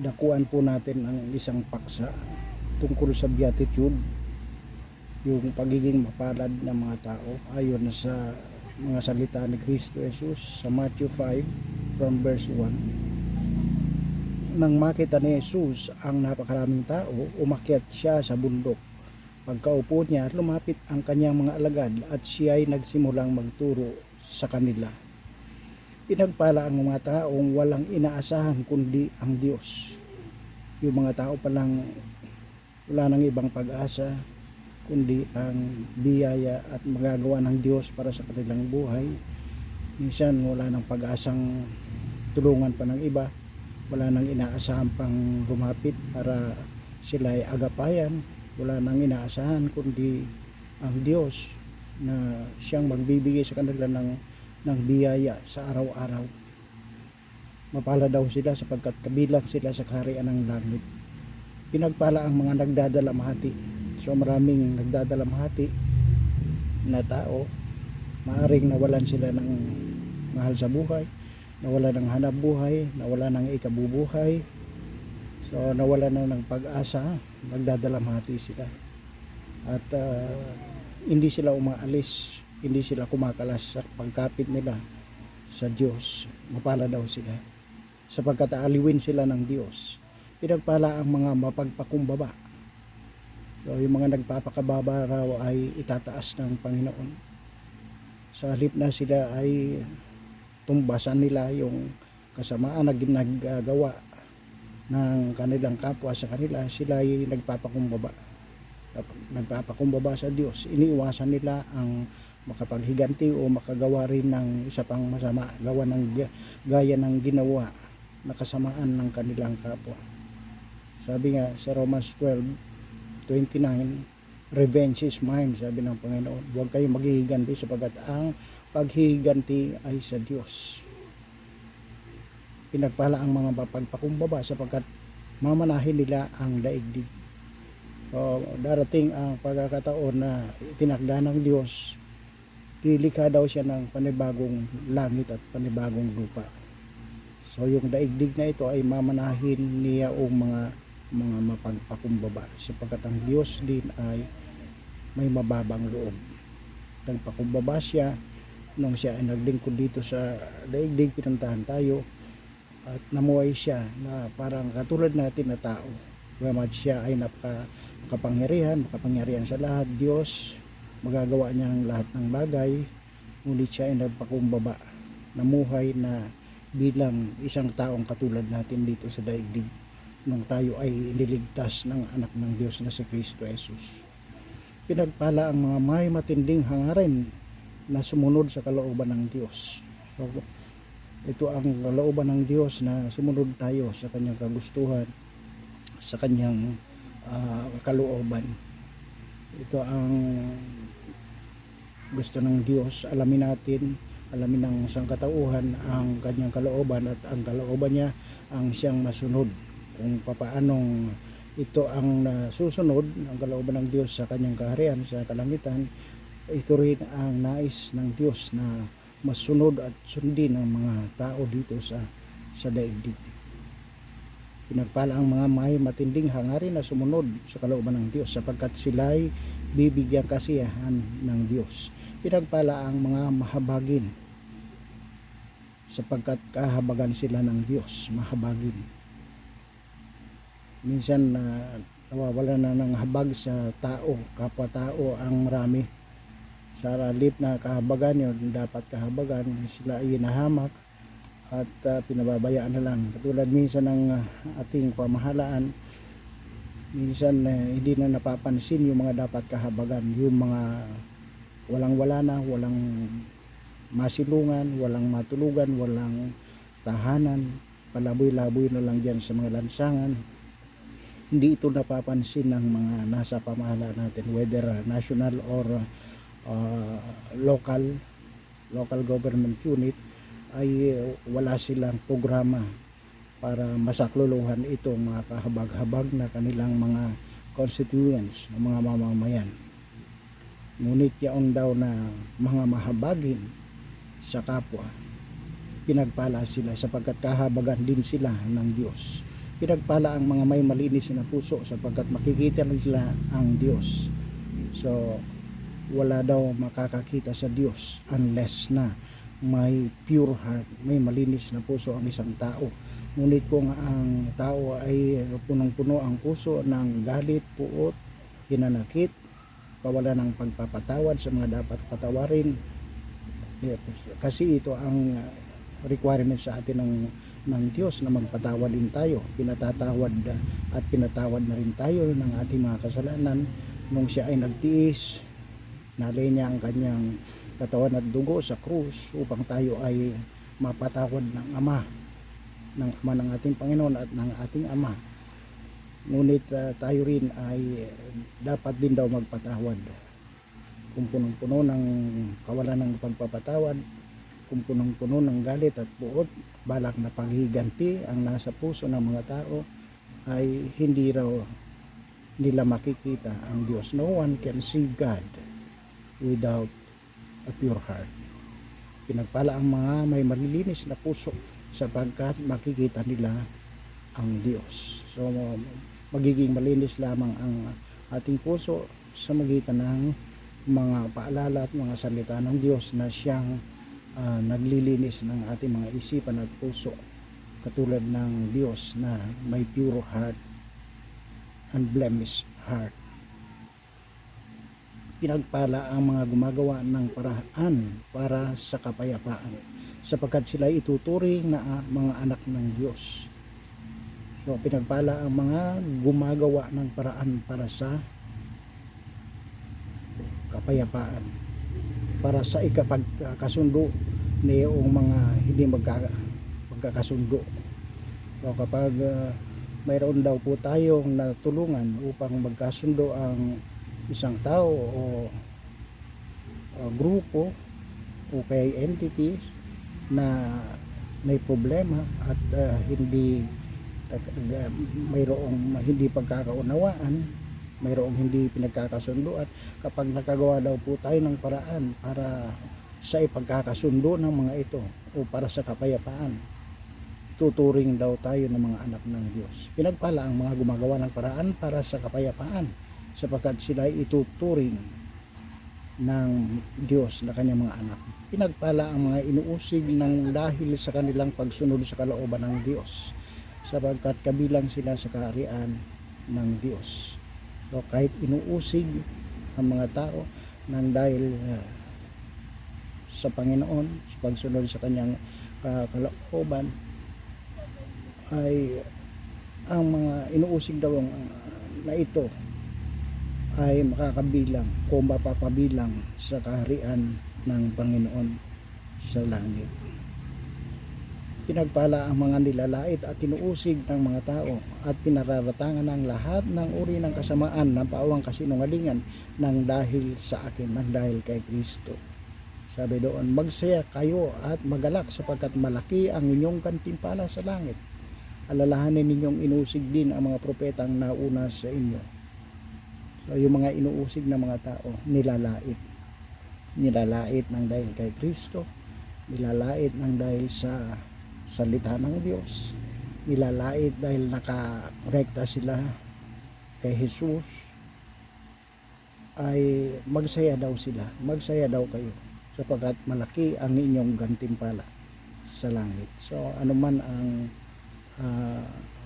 dakuan po natin ang isang paksa tungkol sa beatitude, yung pagiging mapalad ng mga tao ayon sa mga salita ni Kristo Jesus sa Matthew 5 from verse 1. Nang makita ni Jesus ang napakaraming tao, umakyat siya sa bundok. Pagkaupo niya, lumapit ang kanyang mga alagad at siya ay nagsimulang magturo sa kanila. Pinagpala ang mga taong walang inaasahan kundi ang Diyos. Yung mga tao palang wala nang ibang pag-asa kundi ang biyaya at magagawa ng Diyos para sa kanilang buhay. Minsan wala nang pag-asang tulungan pa ng iba, wala nang inaasahan pang lumapit para sila ay agapayan, wala nang inaasahan kundi ang Diyos na siyang magbibigay sa kanila ng biyaya sa araw-araw. Mapala daw sila sapagkat kabilang sila sa kaharian ng langit. Pinagpala ang mga nagdadalamhati. So maraming nagdadalamhati na tao, maaring nawalan sila ng mahal sa buhay, nawalan ng hanap buhay, nawalan ng ikabubuhay, so nawalan na ng pag-asa, nagdadalamhati sila. At hindi sila umaalis, hindi sila kumakalas sa pagkapit nila sa Diyos. Mapala daw sila sapagkat aaliwin sila ng Diyos. Pinagpala ang mga mapagpakumbaba. So, yung mga nagpapakababa raw ay itataas ng Panginoon. Sa halip na sila ay tumbasan nila yung kasamaan na ginagawa ng kanilang kapwa sa kanila, sila ay nagpapakumbaba. Nagpapakumbaba sa Diyos. Iniiwasan nila ang makapaghiganti o makagawa rin ng isa pang masama, gawa ng gaya ng ginawa na kasamaan ng kanilang kapwa. Sabi nga sa Romans 12:29, revenge is mine, sabi ng Panginoon. Huwag kayong maghihiganti sapagkat ang paghihiganti ay sa Diyos. Pinagpala ang mga mapagpakumbaba sapagkat mamanahin nila ang daigdig. So, darating ang pagkakataon na tinakda ng Diyos, lilikha daw siya ng panibagong langit at panibagong lupa. So yung daigdig na ito ay mamanahin niya o mga mapagpakumbaba sapagkat ang Diyos din ay may mababang loob. Nagpakumbaba siya nung siya ay naglingkod dito sa daigdig, pinuntahan tayo at namuhay siya na parang katulad natin na tao. Bagamat siya ay makapangyarihan sa lahat, Diyos, magagawa niya ang lahat ng bagay, ngunit siya ay nagpakumbaba, namuhay na bilang isang taong katulad natin dito sa daigdig nung tayo ay iniligtas ng anak ng Diyos na si Kristo Jesus. Pinagpala ang mga may matinding hangarin na sumunod sa kalooban ng Diyos. So, ito ang kalooban ng Diyos na sumunod tayo sa kanyang kagustuhan, sa kanyang kalooban. Ito ang gusto ng Diyos. Alamin natin, alamin ng sangkatauhan ang kanyang kalooban at ang kalooban niya ang siyang masunod. Kung papaanong ito ang nasusunod, ang kalooban ng Diyos sa kanyang kaharian sa kalangitan, ito rin ang nais ng Diyos na masunod at sundin ng mga tao dito sa daigdig. Pinagpala ang mga may matinding hangarin na sumunod sa kalooban ng Diyos sapagkat sila'y bibigyan kasiyahan ng Diyos. Pinagpala ang mga mahabagin sapagkat kahabagan sila ng Diyos, mahabagin. Minsan nawawala na ng habag sa tao, kapwa-tao ang marami. Sa halip na kahabagan yun, dapat kahabagan, sila ay nahamak at pinababayaan na lang. Katulad minsan ng ating pamahalaan, minsan hindi na napapansin yung mga dapat kahabagan, yung mga walang-wala na, walang masilungan, walang matulugan, walang tahanan, palaboy-laboy na lang dyan sa mga lansangan. Hindi ito napapansin ng mga nasa pamahalaan natin, whether national or local government unit, ay wala silang programa para masakluluhan itong mga kahabag-habag na kanilang mga constituents, mga mamamayan. Ngunit yaon daw na mga mahabagin sa kapwa, pinagpala sila sapagkat kahabagan din sila ng Diyos. Pinagpala ang mga may malinis na puso sapagkat makikita nila ang Diyos. So, wala daw makakakita sa Diyos unless na may pure heart, may malinis na puso ang isang tao. Ngunit kung ang tao ay punong-puno ang puso ng galit, puot, hinanakit, kawalan ng pagpapatawad sa mga dapat patawarin, kasi ito ang requirement sa atin ng Diyos na magpatawad din tayo. Pinatatawad at pinatawad na rin tayo ng ating mga kasalanan nung siya ay nagtiis, nalay niya ang kanyang katawan at dugo sa krus upang tayo ay mapatawad ng Ama ng ating Panginoon at ng ating Ama. Ngunit tayo rin ay dapat din daw magpatawad. Kung punong-puno ng kawalan ng pagpapatawad, kung punong-puno ng galit at puot, balak na paghiganti ang nasa puso ng mga tao, ay hindi raw nila makikita ang Diyos. No one can see God without a pure heart. Pinagpala ang mga may malilinis na puso sapagkat makikita nila ang Diyos. So magiging malinis lamang ang ating puso sa magitan ng mga paalala at mga salita ng Diyos na siyang naglilinis ng ating mga isipan at puso, katulad ng Diyos na may pure heart, unblemished heart. Pinagpala ang mga gumagawa ng paraan para sa kapayapaan sapagkat sila ituturing na mga anak ng Diyos. So pinagpala ang mga gumagawa ng paraan para sa kapayapaan, para sa ikapagkasundo niyong mga hindi magkakasundo. So kapag mayroon daw po tayong natulungan upang magkasundo ang isang tao o grupo o kay entities na may problema at mayroong hindi pagkakaunawaan, mayroong hindi pinagkakasundo, at kapag nakagawa daw po tayo ng paraan para sa ipagkakasundo ng mga ito o para sa kapayapaan, tuturing daw tayo ng mga anak ng Diyos. Pinagpala ang mga gumagawa ng paraan para sa kapayapaan sapagkat sila ituturing ng Diyos na kanyang mga anak. Pinagpala ang mga inuusig ng dahil sa kanilang pagsunod sa kalooban ng Diyos sapagkat kabilang sila sa kaharian ng Diyos. So kahit inuusig ang mga tao ng dahil sa Panginoon, sa pagsunod sa kanyang kalooban, ay ang mga inuusig daw na ito ay makakabilang o mapapabilang sa kaharian ng Panginoon sa langit. Pinagpala ang mga nilalait at tinuusig ng mga tao at pinararatangan ng lahat ng uri ng kasamaan ng pawang kasinungalingan ng dahil sa akin, ng dahil kay Kristo. Sabi doon, magsaya kayo at magalak sapagkat malaki ang inyong gantimpala sa langit. Alalahanin ninyong inusig din ang mga propetang nauna sa inyo. So yung mga inuusig ng mga tao, nilalait. Nilalait ng dahil kay Kristo, nilalait ng dahil sa salita ng Diyos, nilalait dahil nakakonekta sila kay Jesus, ay magsaya daw sila, magsaya daw kayo sapagkat malaki ang inyong gantimpala sa langit. So anuman ang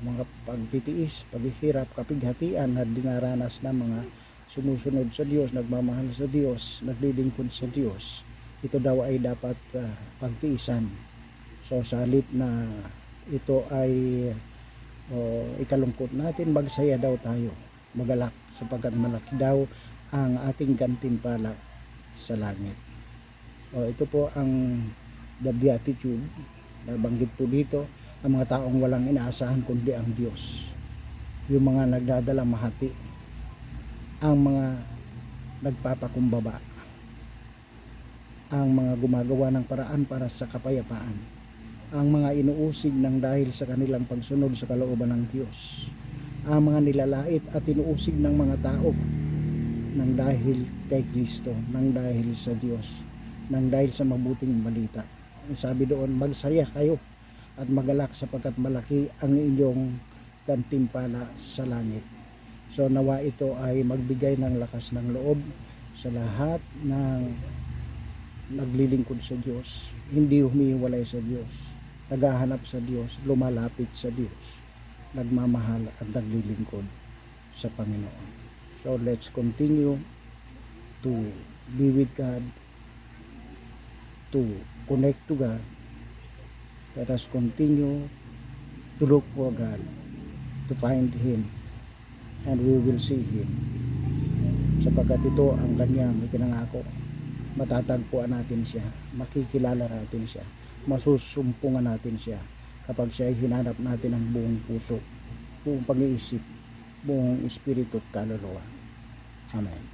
mga pagtitiis, paghihirap, kapighatian na dinaranas ng mga sumusunod sa Diyos, nagmamahal sa Diyos, naglilingkod sa Diyos, ito daw ay dapat pagtiisan. So salit na ito ay ikalungkot natin, magsaya daw tayo, magalak sapagkat malaki daw ang ating gantimpala sa langit. Ito po ang the beatitude na banggit po dito, ang mga taong walang inaasahan kundi ang Diyos, yung mga nagdadala mahati, ang mga nagpapakumbaba, ang mga gumagawa ng paraan para sa kapayapaan, ang mga inuusig ng dahil sa kanilang pagsunod sa kalooban ng Diyos, ang mga nilalait at inuusig ng mga tao ng dahil kay Kristo, ng dahil sa Diyos, ng dahil sa mabuting balita. Sabi doon, magsaya kayo at magalak sapagkat malaki ang inyong gantimpala sa langit. So nawa ito ay magbigay ng lakas ng loob sa lahat ng naglilingkod sa Diyos, hindi humihiwalay sa Diyos, naghahanap sa Diyos, lumalapit sa Diyos, nagmamahal at naglilingkod sa Panginoon. So let's continue to be with God, to connect to God. Let us continue to look for God, to find Him, and we will see Him. Sapagkat ito ang kanyang ipinangako. Matatagpuan natin siya, makikilala natin siya, masusumpungan natin siya kapag siya ay hinanap natin ng buong puso, buong pag-iisip, buong espiritu at kaluluwa. Amen.